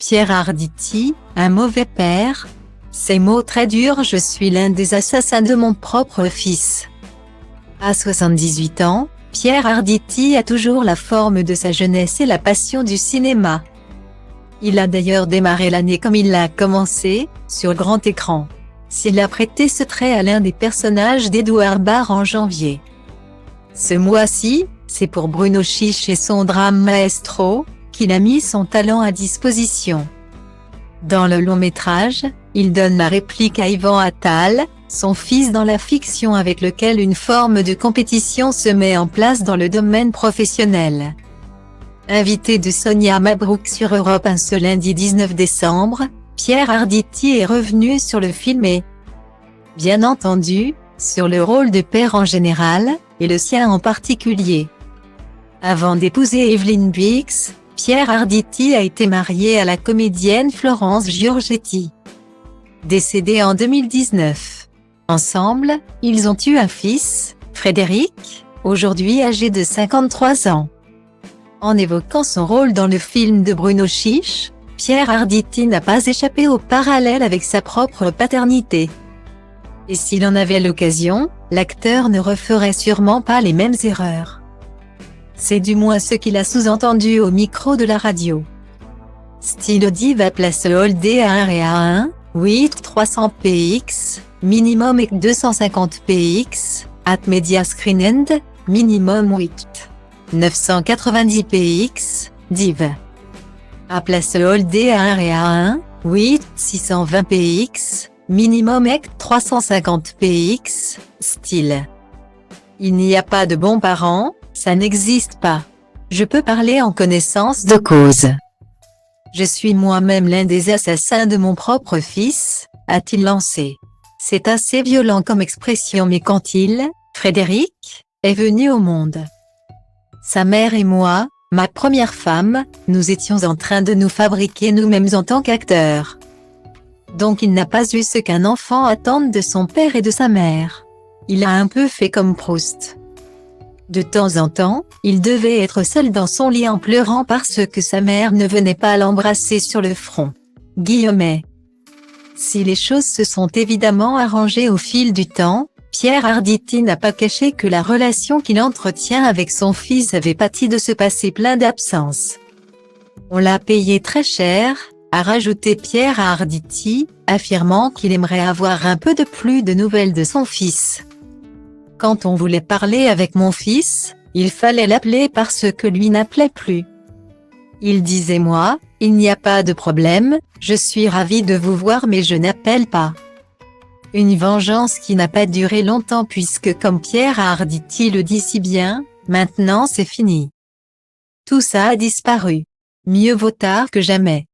Pierre Arditi, un mauvais père. Ces mots très durs. Je suis l'un des assassins de mon propre fils. À 78 ans, Pierre Arditi a toujours la forme de sa jeunesse et la passion du cinéma. Il a d'ailleurs démarré l'année comme il l'a commencé, sur grand écran. S'il a prêté ce trait à l'un des personnages d'Edouard Baird en janvier. Ce mois-ci, c'est pour Bruno Chiche et son drame Maestro, qu'il a mis son talent à disposition. Dans le long-métrage, il donne la réplique à Ivan Attal, son fils dans la fiction avec lequel une forme de compétition se met en place dans le domaine professionnel. Invité de Sonia Mabrouk sur Europe 1 ce lundi 19 décembre, Pierre Arditi est revenu sur le film et, bien entendu, sur le rôle de père en général, et le sien en particulier. Avant d'épouser Evelyne Bix, Pierre Arditi a été marié à la comédienne Florence Giorgetti, décédée en 2019. Ensemble, ils ont eu un fils, Frédéric, aujourd'hui âgé de 53 ans. En évoquant son rôle dans le film de Bruno Chiche, Pierre Arditi n'a pas échappé au parallèle avec sa propre paternité. Et s'il en avait l'occasion, l'acteur ne referait sûrement pas les mêmes erreurs. C'est du moins ce qu'il a sous-entendu au micro de la radio. Style Diva place Holdé à 1 et à 1, 8 300 px, minimum et 250 px, at Media Screen End, minimum 8 990 px, div. À place Holdé à 1 et à 1, 8 620 px, minimum et 350 px, style. Il n'y a pas de bons parents, ça n'existe pas. Je peux parler en connaissance de cause. Je suis moi-même l'un des assassins de mon propre fils, a-t-il lancé. C'est assez violent comme expression mais quand Frédéric, est venu au monde. Sa mère et moi, ma première femme, nous étions en train de nous fabriquer nous-mêmes en tant qu'acteurs. Donc il n'a pas eu ce qu'un enfant attend de son père et de sa mère. Il a un peu fait comme Proust. De temps en temps, il devait être seul dans son lit en pleurant parce que sa mère ne venait pas l'embrasser sur le front. Guillemets. Si les choses se sont évidemment arrangées au fil du temps, Pierre Arditi n'a pas caché que la relation qu'il entretient avec son fils avait pâti de ce passé plein d'absences. On l'a payé très cher, a rajouté Pierre Arditi, affirmant qu'il aimerait avoir un peu de plus de nouvelles de son fils. Quand on voulait parler avec mon fils, il fallait l'appeler parce que lui n'appelait plus. Il disait moi, il n'y a pas de problème, je suis ravi de vous voir mais je n'appelle pas. Une vengeance qui n'a pas duré longtemps puisque comme Pierre Arditi le dit si bien, maintenant c'est fini. Tout ça a disparu. Mieux vaut tard que jamais.